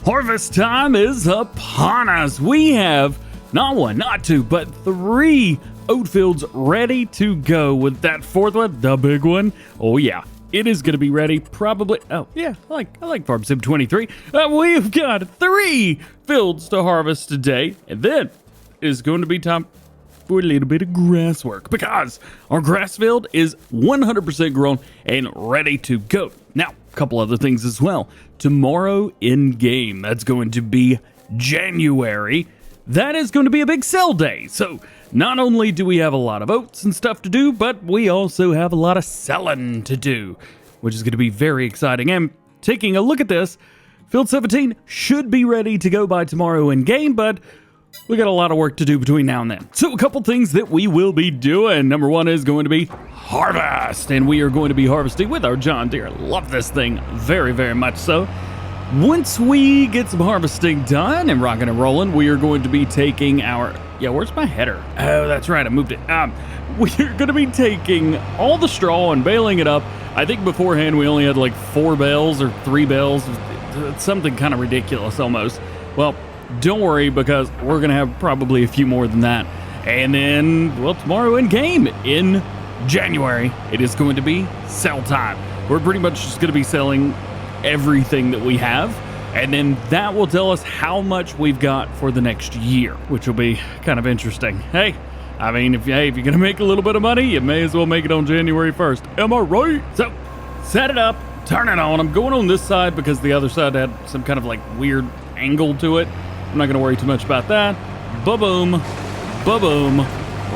Harvest time is upon us. We have not one, not two, but 3 oat fields ready to go. With that 4th one, the big one, oh yeah, it is going to be ready probably. Oh yeah, I like Farm Sim 23. We've got 3 fields to harvest today, and then it is going to be time for a little bit of grass work because our grass field is 100% grown and ready to go. Now, a couple other things as well. Tomorrow in game, that's going to be January. That is going to be a big sell day. So not only do we have a lot of oats and stuff to do, but we also have a lot of selling to do, which is going to be very exciting. And taking a look at this, Field 17 should be ready to go by tomorrow in game, but we got a lot of work to do between now and then. So a couple things that we will be doing. Number 1 is going to be harvest, and we are going to be harvesting with our John Deere. Love this thing very, very much so. Once we get some harvesting done and rocking and rolling, we are going to be taking our... Yeah, where's my header? Oh, that's right, I moved it. We're going to be taking all the straw and baling it up. I think beforehand we only had like 4 bales or 3 bales. It's something kind of ridiculous almost. Well, don't worry, because we're going to have probably a few more than that. And then, well, tomorrow in game, in January, it is going to be sell time. We're pretty much just going to be selling everything that we have, and then that will tell us how much we've got for the next year, which will be kind of interesting. Hey, I mean, if you're going to make a little bit of money, you may as well make it on January 1st. Am I right? So, set it up, turn it on. I'm going on this side because the other side had some kind of like weird angle to it. I'm not going to worry too much about that. Ba-boom, ba-boom,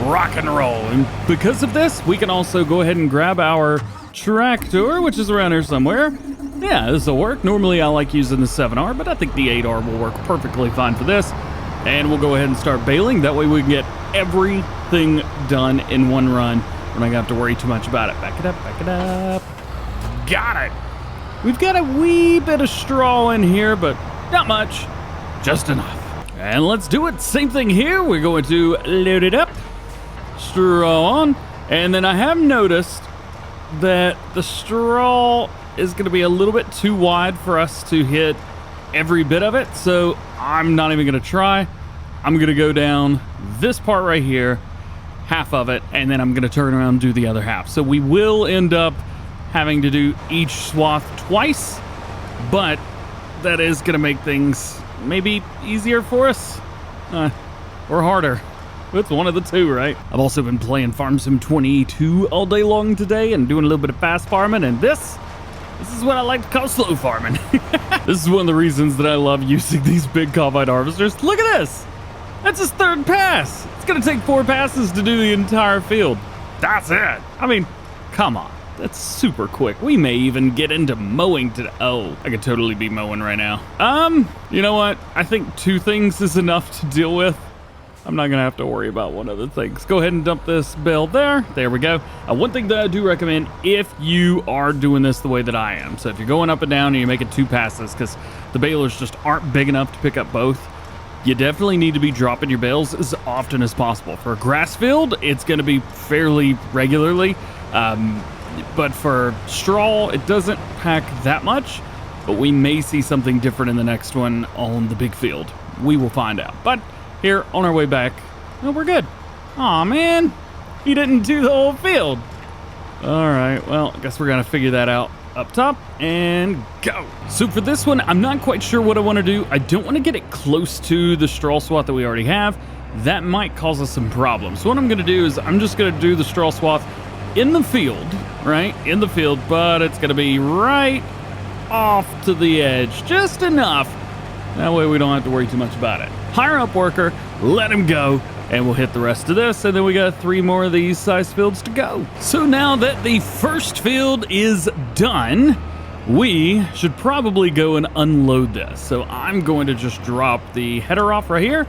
rock and roll. And because of this, we can also go ahead and grab our tractor, which is around here somewhere. Yeah, this will work. Normally I like using the 7R, but I think the 8R will work perfectly fine for this. And we'll go ahead and start baling. That way we can get everything done in one run. We're not going to have to worry too much about it. Back it up, back it up. Got it. We've got a wee bit of straw in here, but not much. Just enough. And let's do it. Same thing here. We're going to load it up. Straw on. And then I have noticed that the straw is going to be a little bit too wide for us to hit every bit of it. So I'm not even going to try. I'm going to go down this part right here, half of it, and then I'm going to turn around and do the other half. So we will end up having to do each swath twice, but that is going to make things maybe easier for us or harder. It's one of the two, right? I've also been playing Farm Sim 22 all day long today and doing a little bit of fast farming, and this is what I like to call slow farming. This is one of the reasons that I love using these big combine harvesters. Look at this. That's his 3rd pass. It's gonna take 4 passes to do the entire field. That's it. I mean, come on. That's super quick. We may even get into mowing today. Oh, I could totally be mowing right now. You know what? I think 2 things is enough to deal with. I'm not gonna have to worry about one other thing. Let's go ahead and dump this bale there. There we go. One thing that I do recommend if you are doing this the way that I am. So if you're going up and down and you're making 2 passes, because the balers just aren't big enough to pick up both, you definitely need to be dropping your bales as often as possible. For a grass field, it's gonna be fairly regularly. But for straw, it doesn't pack that much, but we may see something different in the next one on the big field. We will find out. But here, on our way back, well, we're good. Aw, man, he didn't do the whole field. All right, well, I guess we're gonna figure that out up top and go. So for this one, I'm not quite sure what I wanna do. I don't wanna get it close to the straw swath that we already have. That might cause us some problems. So what I'm gonna do is I'm just gonna do the straw swath in the field, right? In the field, but it's gonna be right off to the edge, just enough. That way we don't have to worry too much about it. Hire up worker, let him go, and we'll hit the rest of this, and then we got 3 more of these size fields to go. So now that the first field is done, we should probably go and unload this. So I'm going to just drop the header off right here.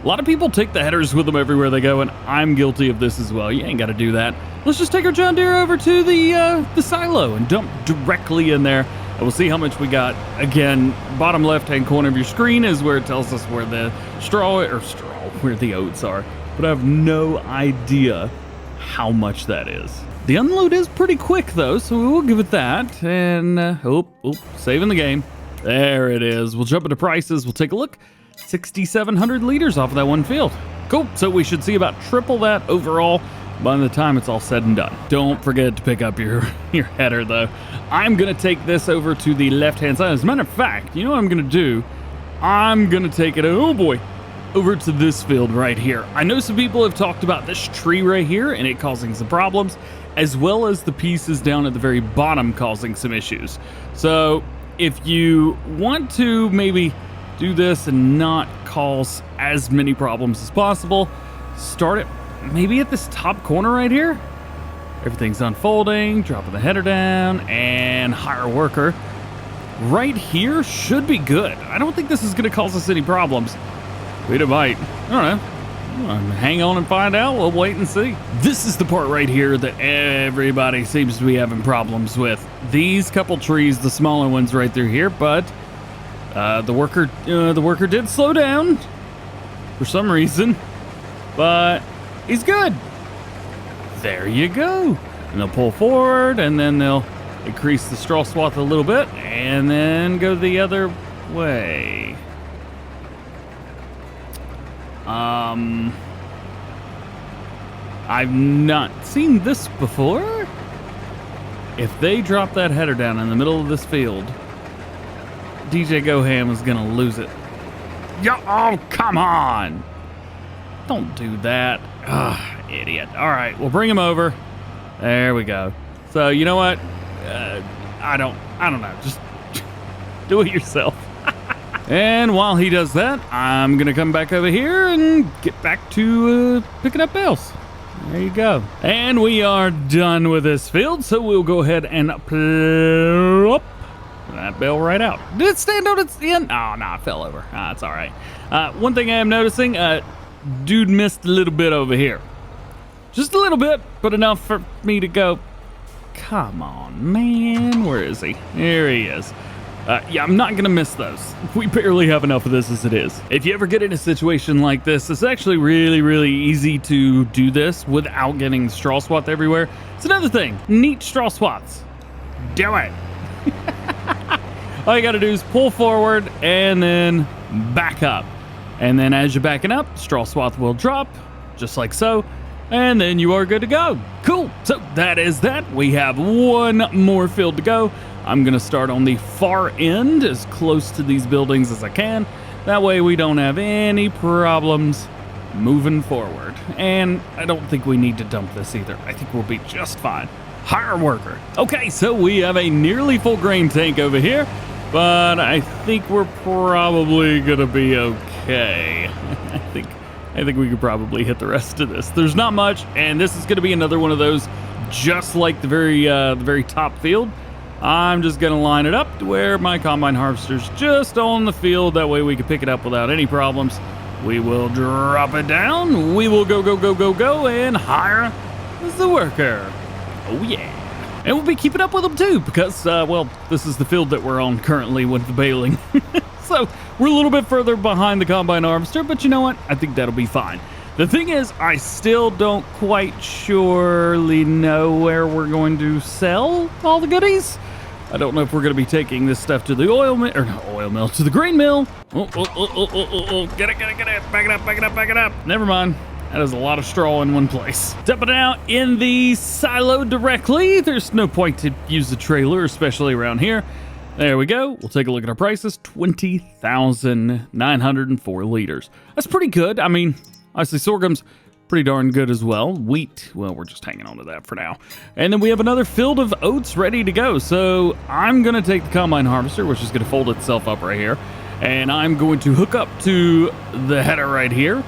A lot of people take the headers with them everywhere they go, and I'm guilty of this as well. You ain't got to do that. Let's just take our John Deere over to the silo and dump directly in there. And we'll see how much we got. Again, bottom left-hand corner of your screen is where it tells us where the where the oats are. But I have no idea how much that is. The unload is pretty quick though, so we will give it that. And, saving the game. There it is. We'll jump into prices. We'll take a look. 6,700 liters off of that one field. Cool. So we should see about triple that overall by the time it's all said and done. Don't forget to pick up your header though. I'm gonna take this over to the left-hand side. As a matter of fact, you know what I'm gonna do? I'm gonna take it, oh boy, over to this field right here. I know some people have talked about this tree right here and it causing some problems, as well as the pieces down at the very bottom causing some issues. So if you want to maybe do this and not cause as many problems as possible, start it maybe at this top corner right here. Everything's unfolding, dropping the header down, and hire worker. Right here should be good. I don't think this is gonna cause us any problems. Wait, it might. I don't know. Hang on and find out. We'll wait and see. This is the part right here that everybody seems to be having problems with. These couple trees, the smaller ones right through here, but the worker did slow down for some reason, but he's good. There you go. And they'll pull forward, and then they'll increase the straw swath a little bit, and then go the other way. I've not seen this before. If they drop that header down in the middle of this field, DjGoHam is gonna lose it. Oh, come on. Don't do that. Ugh, idiot. All right, we'll bring him over. There we go. So you know what? I don't know. Just do it yourself. And while he does that, I'm gonna come back over here and get back to picking up bales. There you go. And we are done with this field, so we'll go ahead and plop that bale right out. Did it stand on its end? Oh, no, it fell over. It's all right. One thing I am noticing, dude missed a little bit over here. Just a little bit, but enough for me to go, come on, man. Where is he? Here he is. Yeah, I'm not gonna miss those. We barely have enough of this as it is. If you ever get in a situation like this, it's actually really, really easy to do this without getting straw swath everywhere. It's another thing, neat straw swaths. Do it. All you gotta do is pull forward and then back up. And then as you're backing up, straw swath will drop, just like so. And then you are good to go. Cool, so that is that. We have one more field to go. I'm gonna start on the far end, as close to these buildings as I can. That way we don't have any problems moving forward. And I don't think we need to dump this either. I think we'll be just fine. Hire worker. Okay, so we have a nearly full grain tank over here, but I think we're probably gonna be okay. I think we could probably hit the rest of this. There's not much, and this is gonna be another one of those, just like the very top field. I'm just gonna line it up to where my combine harvester's just on the field. That way we can pick it up without any problems. We will drop it down. We will go, and hire the worker. Oh yeah. And we'll be keeping up with them too, because, well, this is the field that we're on currently with the baling. So we're a little bit further behind the combine harvester, but you know what? I think that'll be fine. The thing is, I still don't quite surely know where we're going to sell all the goodies. I don't know if we're going to be taking this stuff to the oil mill, or not oil mill, to the grain mill. Get it. Back it up. Never mind. That is a lot of straw in one place. Dumping it out in the silo directly. There's no point to use the trailer, especially around here. There we go. We'll take a look at our prices. 20,904 liters. That's pretty good. I mean, obviously sorghum's pretty darn good as well. Wheat, well, we're just hanging on to that for now. And then we have another field of oats ready to go. So I'm gonna take the combine harvester, which is gonna fold itself up right here. And I'm going to hook up to the header right here.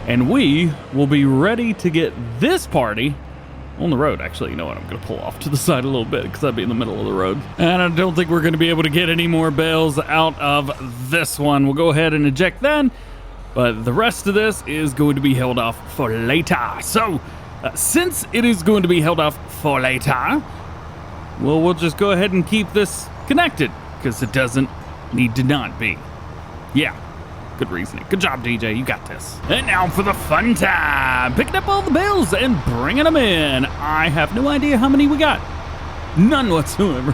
And we will be ready to get this party on the road. Actually, you know what? I'm going to pull off to the side a little bit because I'd be in the middle of the road. And I don't think we're going to be able to get any more bales out of this one. We'll go ahead and eject that. But the rest of this is going to be held off for later. So, since it is going to be held off for later, well, we'll just go ahead and keep this connected because it doesn't need to not be. Yeah. Good reasoning. Good job, DJ. You got this. And now for the fun time. Picking up all the bales and bringing them in. I have no idea how many we got. None whatsoever.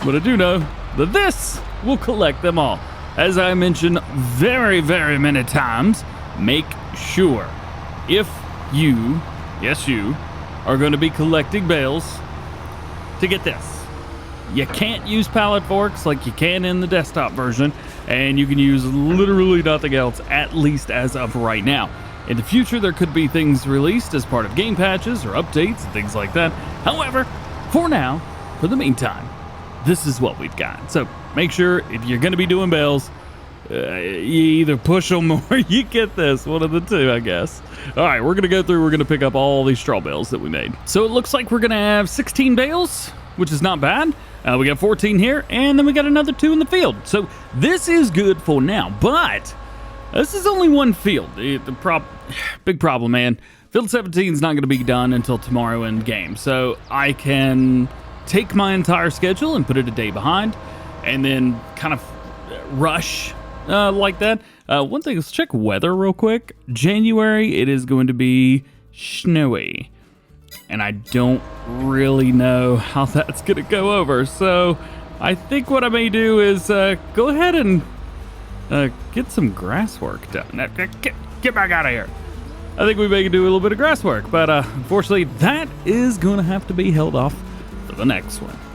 But I do know this will collect them all. As I mentioned very, very many times, make sure if you, yes you, are going to be collecting bales to get this. You can't use pallet forks like you can in the desktop version, and you can use literally nothing else, at least as of right now. In the future, there could be things released as part of game patches or updates and things like that. However, for now, for the meantime, this is what we've got. So make sure if you're going to be doing bales, you either push them or you get this. One of the two, I guess. All right, we're going to go through. We're going to pick up all these straw bales that we made. So it looks like we're going to have 16 bales, which is not bad. We got 14 here, and then we got another 2 in the field. So this is good for now, but this is only one field. Big problem, man. Field 17 is not going to be done until tomorrow in game. So I can take my entire schedule and put it a day behind, and then kind of rush like that. One thing, let's check weather real quick. January, it is going to be snowy, and I don't really know how that's going to go over. So I think what I may do is go ahead and get some grass work done. Now, get back out of here. I think we may do a little bit of grass work, but unfortunately, that is going to have to be held off for the next one.